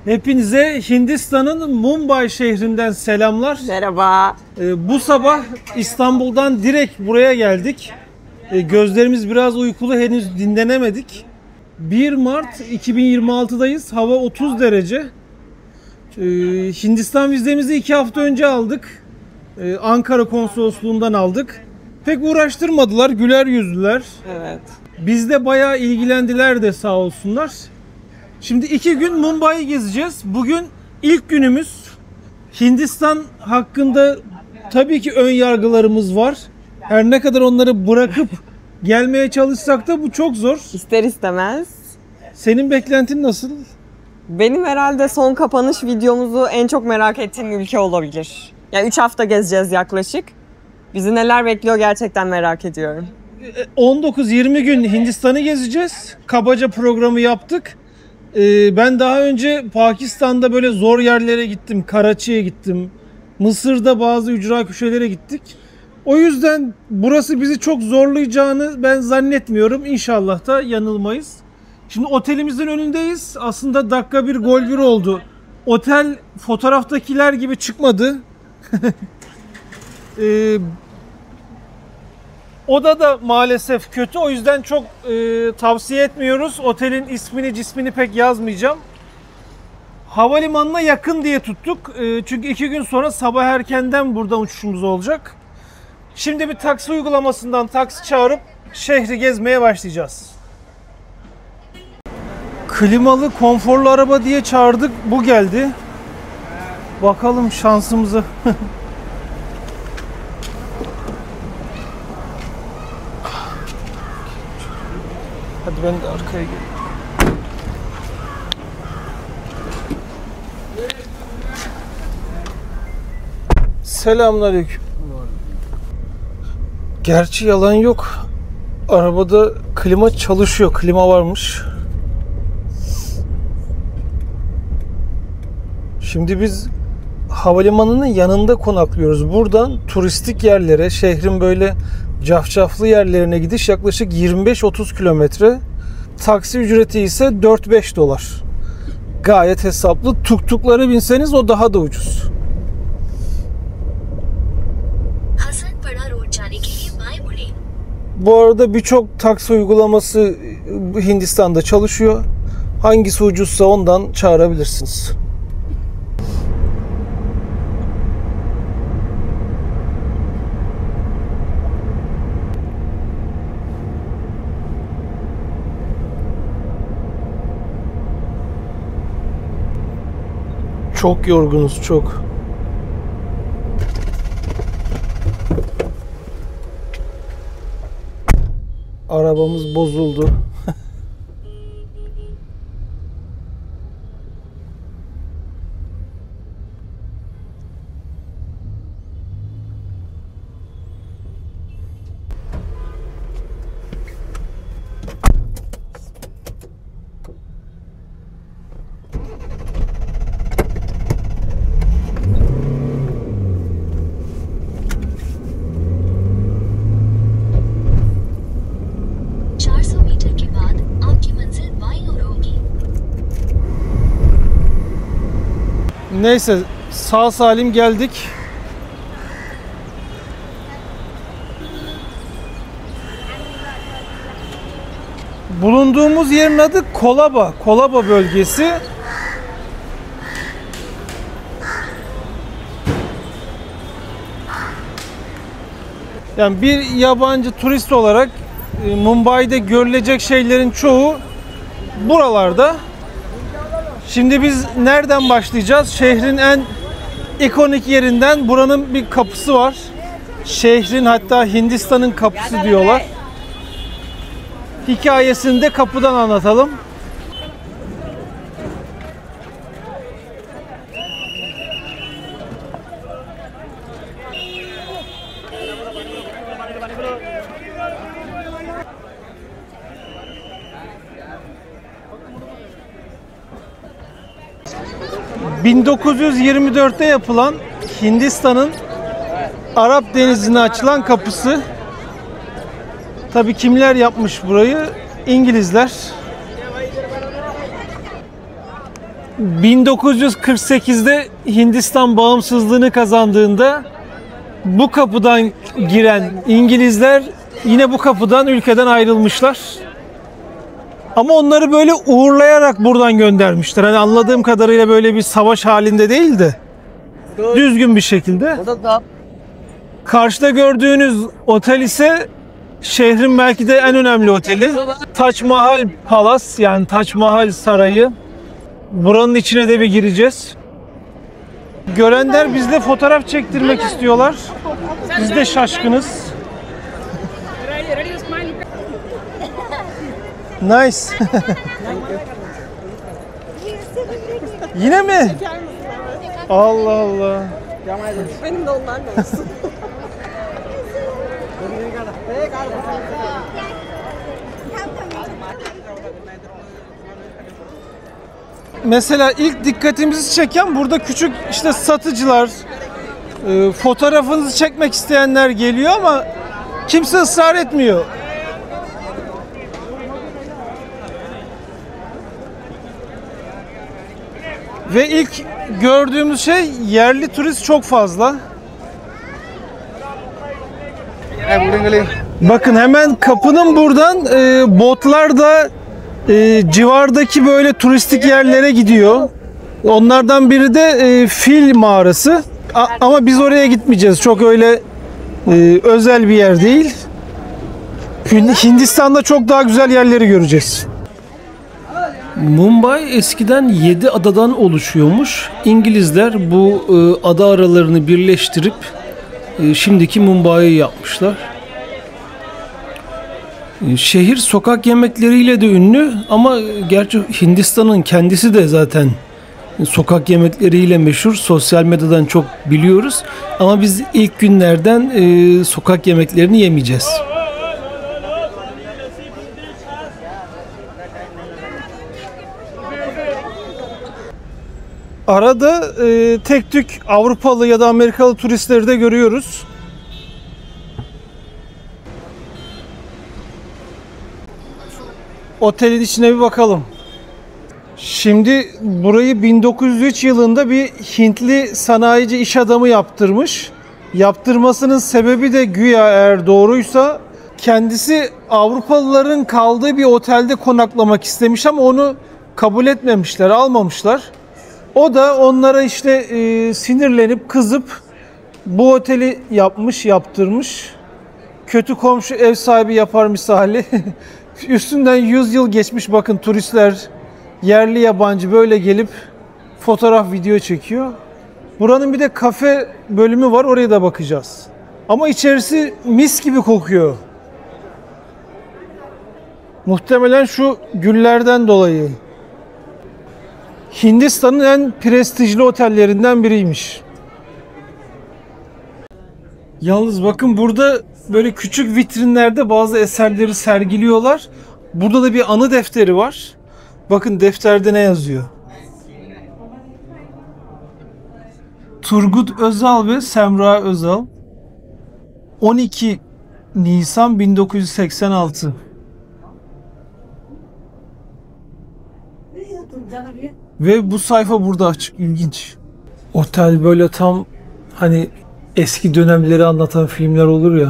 Hepinize Hindistan'ın Mumbai şehrinden selamlar. Merhaba. Bu sabah İstanbul'dan direkt buraya geldik. Gözlerimiz biraz uykulu, henüz dinlenemedik. 1 Mart 2026'dayız. Hava 30 derece. Hindistan vizemizi 2 hafta önce aldık. Ankara konsolosluğundan aldık. Pek uğraştırmadılar, güler yüzlüler. Evet. Bizde bayağı ilgilendiler de sağ olsunlar. Şimdi 2 gün Mumbai'yi gezeceğiz. Bugün ilk günümüz. Hindistan hakkında tabii ki ön yargılarımız var. Her ne kadar onları bırakıp gelmeye çalışsak da bu çok zor. İster istemez. Senin beklentin nasıl? Benim herhalde son kapanış videomuzu en çok merak ettiğim ülke olabilir. Yani 3 hafta gezeceğiz yaklaşık. Bizi neler bekliyor gerçekten merak ediyorum. 19-20 gün Hindistan'ı gezeceğiz. Kabaca programı yaptık. Ben daha önce Pakistan'da böyle zor yerlere gittim. Karachi'ye gittim. Mısır'da bazı ücra köşelere gittik. O yüzden burası bizi çok zorlayacağını ben zannetmiyorum. İnşallah da yanılmayız. Şimdi otelimizin önündeyiz. Aslında dakika bir gol bir oldu. Otel fotoğraftakiler gibi çıkmadı. Oda da maalesef kötü. O yüzden çok tavsiye etmiyoruz. Otelin ismini cismini pek yazmayacağım. Havalimanına yakın diye tuttuk. Çünkü 2 gün sonra sabah erkenden buradan uçuşumuz olacak. Şimdi bir taksi uygulamasından taksi çağırıp şehri gezmeye başlayacağız. Klimalı, konforlu araba diye çağırdık. Bu geldi. Bakalım şansımıza. Hadi ben de arkaya geleyim. Selamünaleyküm. Gerçi yalan yok. Arabada klima çalışıyor. Klima varmış. Şimdi biz havalimanının yanında konaklıyoruz. Buradan turistik yerlere, şehrin böyle cafcaflı yerlerine gidiş yaklaşık 25-30 kilometre. Taksi ücreti ise 4-5 dolar. Gayet hesaplı. Tuktuklara binseniz o daha da ucuz. Bu arada birçok taksi uygulaması Hindistan'da çalışıyor. Hangisi ucuzsa ondan çağırabilirsiniz. Çok yorgunuz, çok. Arabamız bozuldu. Neyse, sağ salim geldik. Bulunduğumuz yerin adı Kolaba. Kolaba bölgesi. Yani bir yabancı turist olarak Mumbai'de görülecek şeylerin çoğu buralarda. Şimdi biz nereden başlayacağız? Şehrin en ikonik yerinden. Buranın bir kapısı var. Şehrin, hatta Hindistan'ın kapısı diyorlar. Hikayesini de kapıdan anlatalım. ...1924'te yapılan Hindistan'ın Arap Denizi'ne açılan kapısı. Tabii kimler yapmış burayı? İngilizler. 1948'de Hindistan bağımsızlığını kazandığında bu kapıdan giren İngilizler yine bu kapıdan ülkeden ayrılmışlar. Ama onları böyle uğurlayarak buradan göndermişler. Hani anladığım kadarıyla böyle bir savaş halinde değil de düzgün bir şekilde. Karşıda gördüğünüz otel ise şehrin belki de en önemli oteli. Taç Mahal Palace, yani Taç Mahal Sarayı. Buranın içine de bir gireceğiz. Görenler bizle fotoğraf çektirmek istiyorlar. Biz de şaşkınız. Nice. Yine mi? Allah Allah. Benim de onlarla olsun. Mesela ilk dikkatimizi çeken burada küçük işte satıcılar, fotoğrafınızı çekmek isteyenler geliyor ama kimse ısrar etmiyor. Ve ilk gördüğümüz şey yerli turist çok fazla. Bakın hemen kapının buradan botlar da civardaki böyle turistik yerlere gidiyor. Onlardan biri de Fil Mağarası. Ama biz oraya gitmeyeceğiz. Çok öyle özel bir yer değil. Hindistan'da çok daha güzel yerleri göreceğiz. Mumbai eskiden 7 adadan oluşuyormuş. İngilizler bu ada aralarını birleştirip şimdiki Mumbai'yi yapmışlar. Şehir sokak yemekleriyle de ünlü ama gerçi Hindistan'ın kendisi de zaten sokak yemekleriyle meşhur. Sosyal medyadan çok biliyoruz. Ama biz ilk günlerden sokak yemeklerini yemeyeceğiz. Arada tek tük Avrupalı ya da Amerikalı turistleri de görüyoruz. Otelin içine bir bakalım. Şimdi burayı 1903 yılında bir Hintli sanayici iş adamı yaptırmış. Yaptırmasının sebebi de güya, eğer doğruysa, kendisi Avrupalıların kaldığı bir otelde konaklamak istemiş ama onu kabul etmemişler, almamışlar. O da onlara işte sinirlenip kızıp bu oteli yaptırmış. Kötü komşu ev sahibi yapar misali. Üstünden 100 yıl geçmiş, bakın turistler, yerli yabancı böyle gelip fotoğraf, video çekiyor. Buranın bir de kafe bölümü var, oraya da bakacağız. Ama içerisi mis gibi kokuyor. Muhtemelen şu güllerden dolayı. Hindistan'ın en prestijli otellerinden biriymiş. Yalnız bakın burada böyle küçük vitrinlerde bazı eserleri sergiliyorlar. Burada da bir anı defteri var. Bakın defterde ne yazıyor? Turgut Özal ve Semra Özal. 12 Nisan 1986. Ve bu sayfa burada açık. İlginç. Otel böyle tam hani eski dönemleri anlatan filmler olur ya.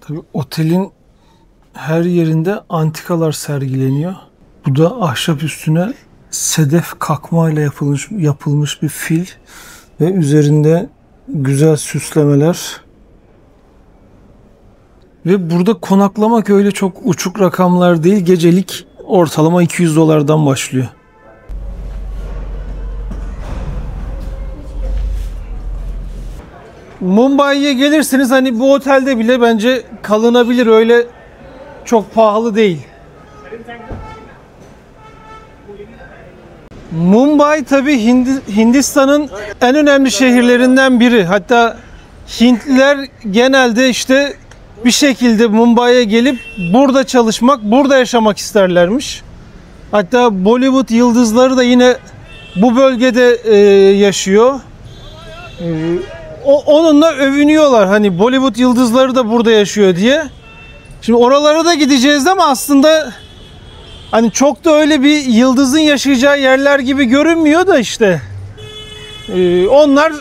Tabii otelin her yerinde antikalar sergileniyor. Bu da ahşap üstüne sedef kakmayla yapılmış bir fil ve üzerinde güzel süslemeler. Ve burada konaklamak öyle çok uçuk rakamlar değil. Gecelik ortalama $200'dan başlıyor. Mumbai'ye gelirsiniz, hani bu otelde bile bence kalınabilir, öyle çok pahalı değil. Mumbai tabii Hindistan'ın en önemli şehirlerinden biri. Hatta Hintliler genelde işte bir şekilde Mumbai'ye gelip burada çalışmak, burada yaşamak isterlermiş. Hatta Bollywood yıldızları da yine bu bölgede yaşıyor. Onunla övünüyorlar. Hani Bollywood yıldızları da burada yaşıyor diye. Şimdi oralara da gideceğiz ama aslında hani çok da öyle bir yıldızın yaşayacağı yerler gibi görünmüyor da işte. Onlar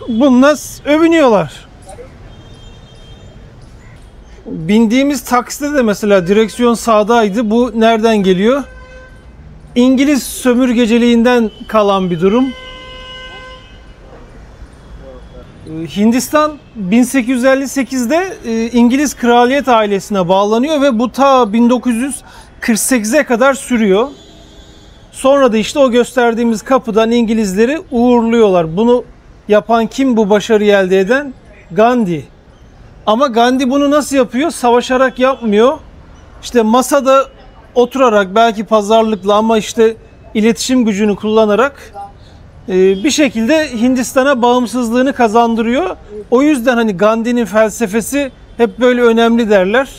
bununla övünüyorlar. Bindiğimiz takside de mesela direksiyon sağdaydı. Bu nereden geliyor? İngiliz sömürgeciliğinden kalan bir durum. Hindistan 1858'de İngiliz kraliyet ailesine bağlanıyor ve bu ta 1948'e kadar sürüyor. Sonra da işte o gösterdiğimiz kapıdan İngilizleri uğurluyorlar. Bunu yapan kim, bu başarıyı elde eden? Gandhi. Ama Gandhi bunu nasıl yapıyor? Savaşarak yapmıyor. İşte masada oturarak, belki pazarlıkla ama işte iletişim gücünü kullanarak bir şekilde Hindistan'a bağımsızlığını kazandırıyor. O yüzden hani Gandhi'nin felsefesi hep böyle önemli derler.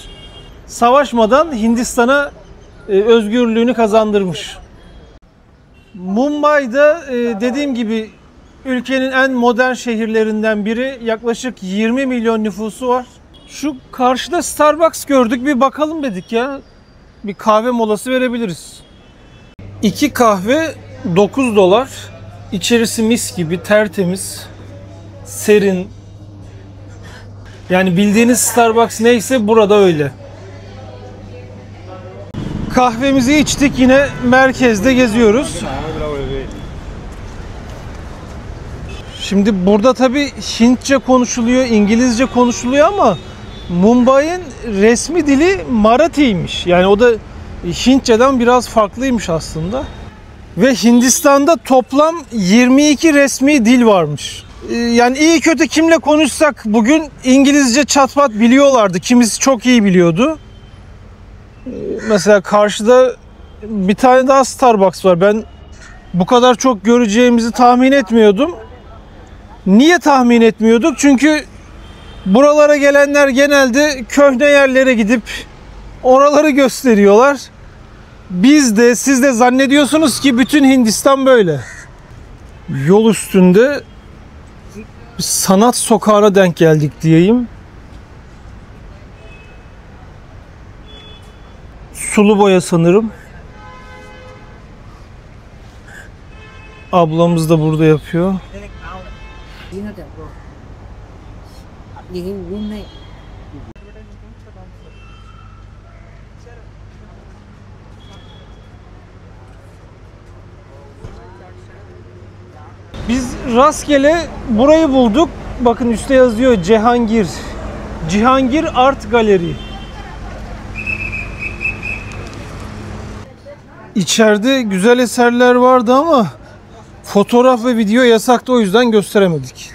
Savaşmadan Hindistan'a özgürlüğünü kazandırmış. Mumbai'de dediğim gibi ülkenin en modern şehirlerinden biri. Yaklaşık 20 milyon nüfusu var. Şu karşıda Starbucks gördük, bir bakalım dedik ya. Bir kahve molası verebiliriz. 2 kahve 9 dolar. İçerisi mis gibi, tertemiz, serin. Yani bildiğiniz Starbucks neyse burada öyle. Kahvemizi içtik, yine merkezde geziyoruz. Şimdi burada tabii Hintçe konuşuluyor, İngilizce konuşuluyor ama Mumbai'nin resmi dili Marathi'ymiş. Yani o da Hintçeden biraz farklıymış aslında. Ve Hindistan'da toplam 22 resmi dil varmış. Yani iyi kötü kimle konuşsak bugün İngilizce çatpat biliyorlardı. Kimisi çok iyi biliyordu. Mesela karşıda bir tane daha Starbucks var. Ben bu kadar çok göreceğimizi tahmin etmiyordum. Niye tahmin etmiyorduk? Çünkü buralara gelenler genelde köhne yerlere gidip oraları gösteriyorlar. Siz de zannediyorsunuz ki bütün Hindistan böyle. Yol üstünde bir sanat sokağına denk geldik diyeyim. Sulu boya sanırım. Ablamız da burada yapıyor. Biz rastgele burayı bulduk. Bakın üstte yazıyor Cihangir. Cihangir Art Galeri. İçeride güzel eserler vardı ama fotoğraf ve video yasaktı, o yüzden gösteremedik.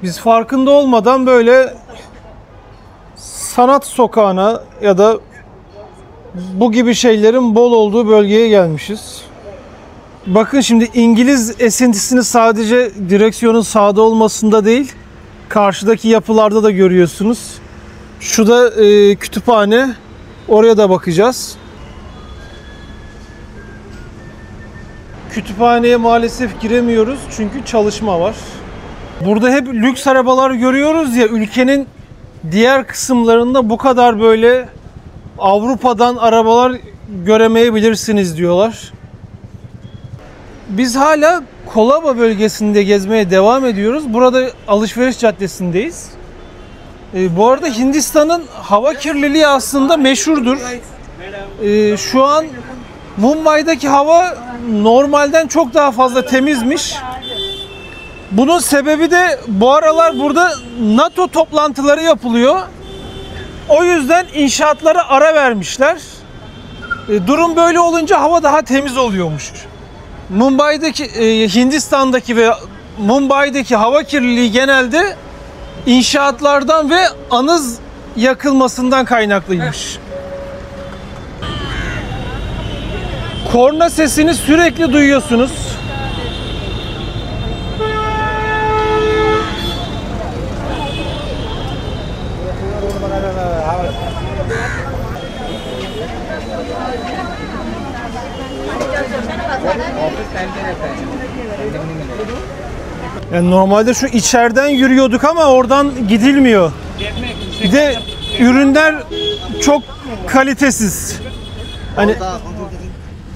Biz farkında olmadan böyle sanat sokağına ya da bu gibi şeylerin bol olduğu bölgeye gelmişiz. Bakın şimdi İngiliz esintisini sadece direksiyonun sağda olmasında değil, karşıdaki yapılarda da görüyorsunuz. Şu da kütüphane. Oraya da bakacağız. Kütüphaneye maalesef giremiyoruz çünkü çalışma var. Burada hep lüks arabalar görüyoruz ya, ülkenin diğer kısımlarında bu kadar böyle Avrupa'dan arabalar göremeyebilirsiniz diyorlar. Biz hala Kolaba bölgesinde gezmeye devam ediyoruz. Burada alışveriş caddesindeyiz. Bu arada Hindistan'ın hava kirliliği aslında meşhurdur. Şu an Mumbai'deki hava normalden çok daha fazla temizmiş. Bunun sebebi de bu aralar burada NATO toplantıları yapılıyor. O yüzden inşaatlara ara vermişler. Durum böyle olunca hava daha temiz oluyormuş. Hindistan'daki ve Mumbai'deki hava kirliliği genelde inşaatlardan ve anız yakılmasından kaynaklıymış. Korna sesini sürekli duyuyorsunuz. Yani normalde şu içeriden yürüyorduk ama oradan gidilmiyor. Bir de ürünler çok kalitesiz. Hani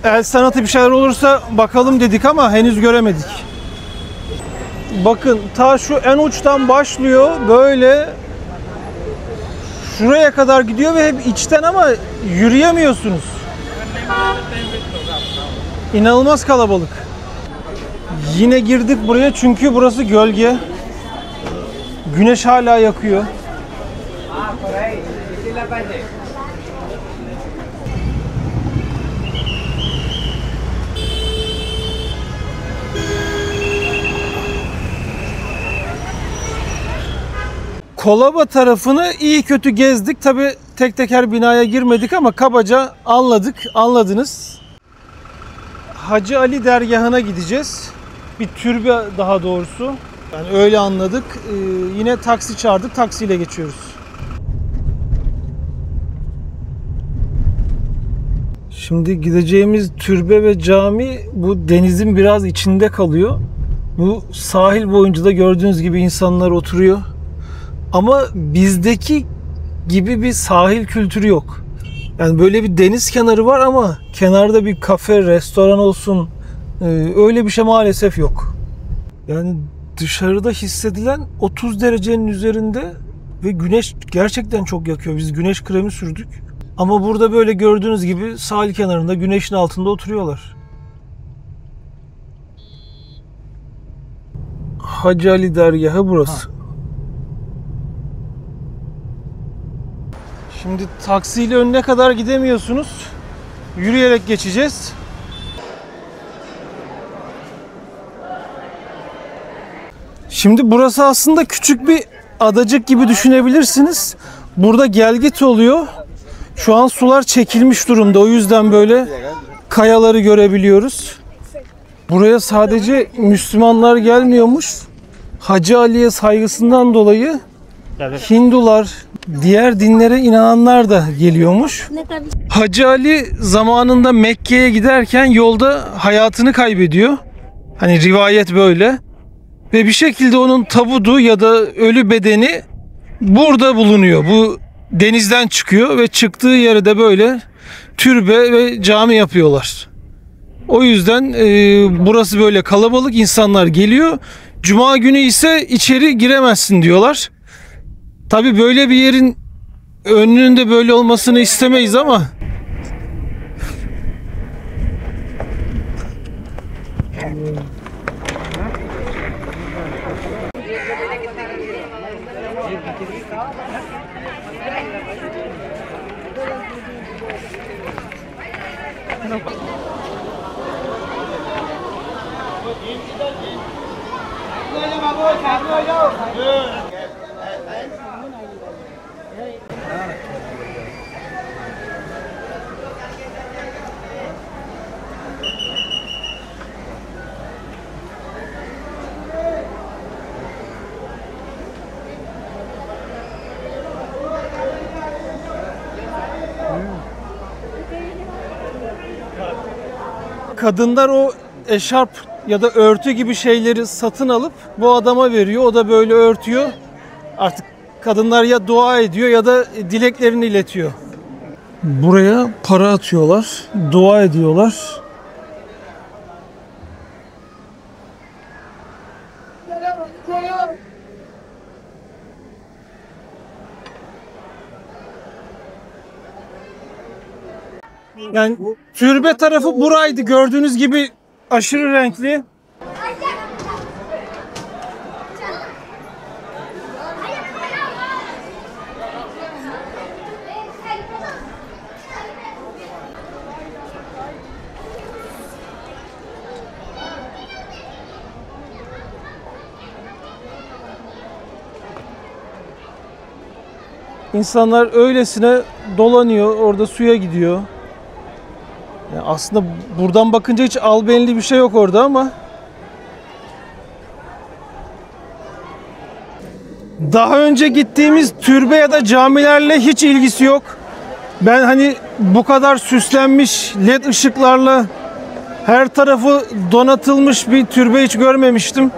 el sanatı bir şeyler olursa bakalım dedik ama henüz göremedik. Bakın ta şu en uçtan başlıyor böyle şuraya kadar gidiyor ve hep içten ama yürüyemiyorsunuz. İnanılmaz kalabalık. Yine girdik buraya çünkü burası gölge. Güneş hala yakıyor. Kolaba tarafını iyi kötü gezdik. Tabi tek tek her binaya girmedik ama kabaca anladık, anladınız. Hacı Ali dergahına gideceğiz. Bir türbe daha doğrusu. Yani öyle anladık. Yine taksi çağırdık, taksiyle geçiyoruz. Şimdi gideceğimiz türbe ve cami bu denizin biraz içinde kalıyor. Bu sahil boyunca da gördüğünüz gibi insanlar oturuyor. Ama bizdeki gibi bir sahil kültürü yok. Yani böyle bir deniz kenarı var ama kenarda bir kafe, restoran olsun öyle bir şey maalesef yok. Yani dışarıda hissedilen 30 derecenin üzerinde ve güneş gerçekten çok yakıyor. Biz güneş kremi sürdük. Ama burada böyle gördüğünüz gibi sahil kenarında güneşin altında oturuyorlar. Hacı Ali dergahı burası. Şimdi taksiyle önüne kadar gidemiyorsunuz. Yürüyerek geçeceğiz. Şimdi burası aslında küçük bir adacık gibi düşünebilirsiniz. Burada gelgit oluyor. Şu an sular çekilmiş durumda. O yüzden böyle kayaları görebiliyoruz. Buraya sadece Müslümanlar gelmiyormuş. Hacı Ali'ye saygısından dolayı Hindular, diğer dinlere inananlar da geliyormuş. Hacı Ali zamanında Mekke'ye giderken yolda hayatını kaybediyor. Hani rivayet böyle. Ve bir şekilde onun tabudu ya da ölü bedeni burada bulunuyor. Bu denizden çıkıyor ve çıktığı yere de böyle türbe ve cami yapıyorlar. O yüzden burası böyle kalabalık, insanlar geliyor. Cuma günü ise içeri giremezsin diyorlar. Tabii böyle bir yerin önünde böyle olmasını istemeyiz ama kadınlar o eşarp ya da örtü gibi şeyleri satın alıp bu adama veriyor. O da böyle örtüyor. Artık kadınlar ya dua ediyor ya da dileklerini iletiyor. Buraya para atıyorlar, dua ediyorlar. Yani türbe tarafı buraydı. Gördüğünüz gibi aşırı renkli. İnsanlar öylesine dolanıyor, orada suya gidiyor. Yani aslında buradan bakınca hiç albenili bir şey yok orada ama daha önce gittiğimiz türbe ya da camilerle hiç ilgisi yok. Ben hani bu kadar süslenmiş led ışıklarla her tarafı donatılmış bir türbe hiç görmemiştim.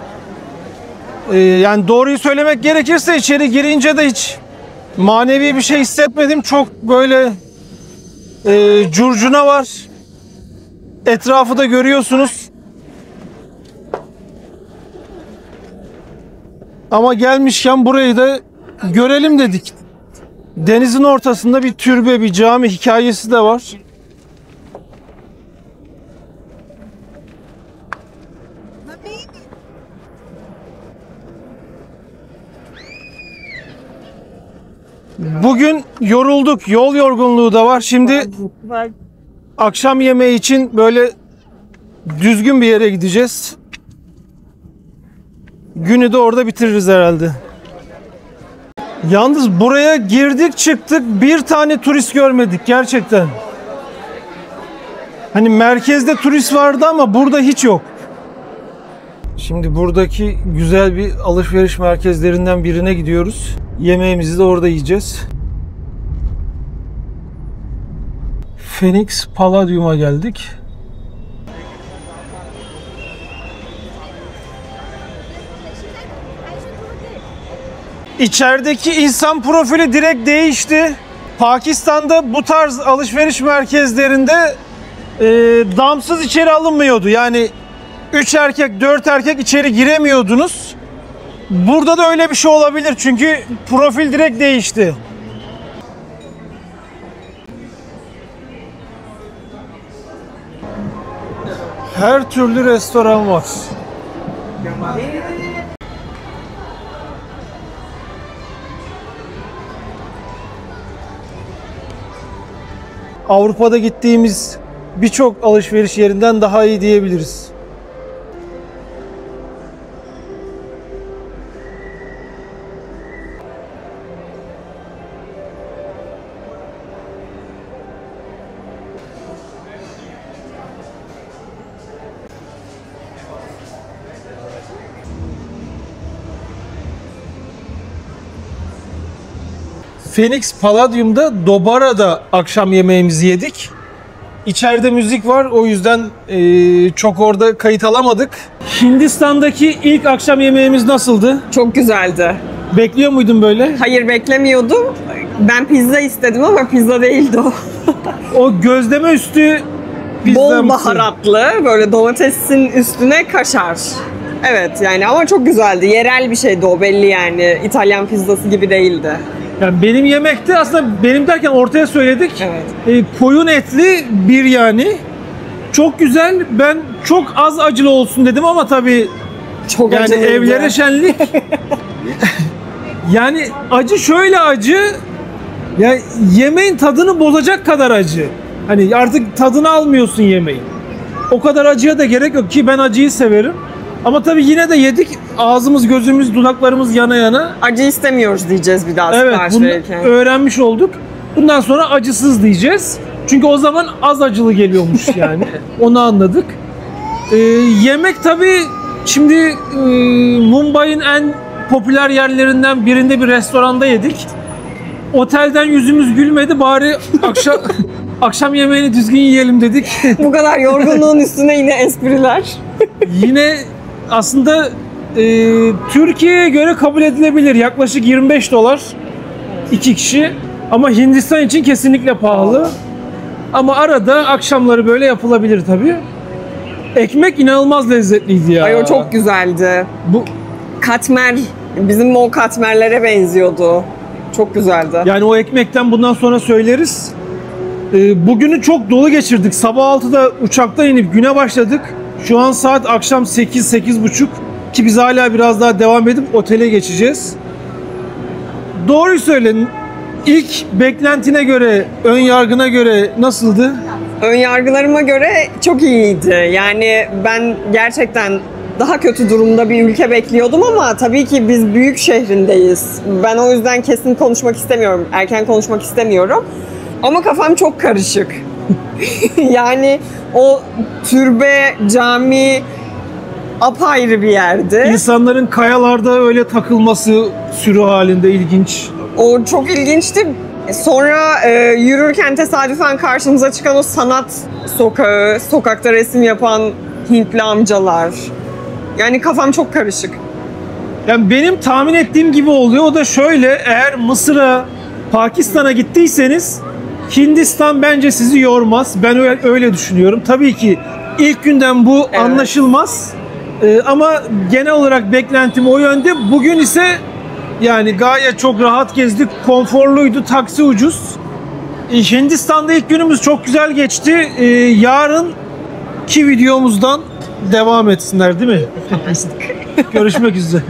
Yani doğruyu söylemek gerekirse içeri girince de hiç manevi bir şey hissetmedim. Çok böyle curcuna var. Etrafı da görüyorsunuz. Ama gelmişken burayı da görelim dedik. Denizin ortasında bir türbe, bir cami hikayesi de var. Bugün yorulduk. Yol yorgunluğu da var. Şimdi akşam yemeği için böyle düzgün bir yere gideceğiz. Günü de orada bitiririz herhalde. Yalnız buraya girdik çıktık bir tane turist görmedik gerçekten. Hani merkezde turist vardı ama burada hiç yok. Şimdi buradaki güzel bir alışveriş merkezlerinden birine gidiyoruz. Yemeğimizi de orada yiyeceğiz. Phoenix Palladium'a geldik. İçerideki insan profili direkt değişti. Pakistan'da bu tarz alışveriş merkezlerinde damsız içeri alınmıyordu. Yani 3 erkek 4 erkek içeri giremiyordunuz. Burada da öyle bir şey olabilir çünkü profil direkt değişti. Her türlü restoran var. Avrupa'da gittiğimiz birçok alışveriş yerinden daha iyi diyebiliriz. Phoenix Palladium'da Dobara'da akşam yemeğimizi yedik. İçeride müzik var, o yüzden çok orada kayıt alamadık. Hindistan'daki ilk akşam yemeğimiz nasıldı? Çok güzeldi. Bekliyor muydun böyle? Hayır, beklemiyordum. Ben pizza istedim ama pizza değildi o. O gözleme üstü pizza Bol mısın? baharatlı, böyle domatesin üstüne kaşar. Evet yani ama çok güzeldi. Yerel bir şeydi o, belli yani. İtalyan pizzası gibi değildi. Yani benim yemekte aslında benim derken ortaya söyledik. Evet. Koyun etli biryani. Çok güzel. Ben çok az acılı olsun dedim ama tabii Çok yani acılıydı. evlere şenlik. Yani acı şöyle acı. Ya yemeğin tadını bozacak kadar acı. Hani artık tadını almıyorsun yemeğin. O kadar acıya da gerek yok ki ben acıyı severim. Ama tabii yine de yedik. Ağzımız, gözümüz, dudaklarımız yana yana. Acı istemiyoruz diyeceğiz bir daha Evet, sipariş bunu verirken. öğrenmiş olduk. Bundan sonra acısız diyeceğiz. Çünkü o zaman az acılı geliyormuş yani. Onu anladık. Yemek tabii şimdi Mumbai'nin en popüler yerlerinden birinde bir restoranda yedik. Otelden yüzümüz gülmedi, bari akşam yemeğini düzgün yiyelim dedik. Bu kadar yorgunluğun üstüne yine espriler. Yine aslında Türkiye'ye göre kabul edilebilir. Yaklaşık 25 dolar 2 kişi. Ama Hindistan için kesinlikle pahalı. Ama arada akşamları böyle yapılabilir tabii. Ekmek inanılmaz lezzetliydi ya. Ay o çok güzeldi. Bu Katmer, bizim o katmerlere benziyordu. Çok güzeldi. yani o ekmekten bundan sonra söyleriz. Bugünü çok dolu geçirdik. Sabah 6'da uçaktan inip güne başladık. Şu an saat akşam 8-8.30 ki biz hala biraz daha devam edip otele geçeceğiz. Doğruyu söyleyin. İlk beklentine göre, ön yargına göre nasıldı? Ön yargılarıma göre çok iyiydi. Yani ben gerçekten daha kötü durumda bir ülke bekliyordum ama tabii ki biz büyük şehrindeyiz. Ben o yüzden kesin konuşmak istemiyorum. Erken konuşmak istemiyorum. Ama kafam çok karışık. Yani o türbe, cami apayrı bir yerdi. İnsanların kayalarda öyle takılması sürü halinde ilginç. O çok ilginçti. Sonra yürürken tesadüfen karşımıza çıkan o sanat sokağı, sokakta resim yapan Hintli amcalar. Yani kafam çok karışık. Yani benim tahmin ettiğim gibi oluyor. O da şöyle: eğer Mısır'a, Pakistan'a gittiyseniz Hindistan bence sizi yormaz. Ben öyle düşünüyorum. Tabii ki ilk günden bu Evet. anlaşılmaz. Ama genel olarak beklentim o yönde. Bugün ise yani gayet çok rahat gezdik. Konforluydu. Taksi ucuz. Hindistan'da ilk günümüz çok güzel geçti. Yarınki videomuzdan devam etsinler, değil mi? Görüşmek üzere.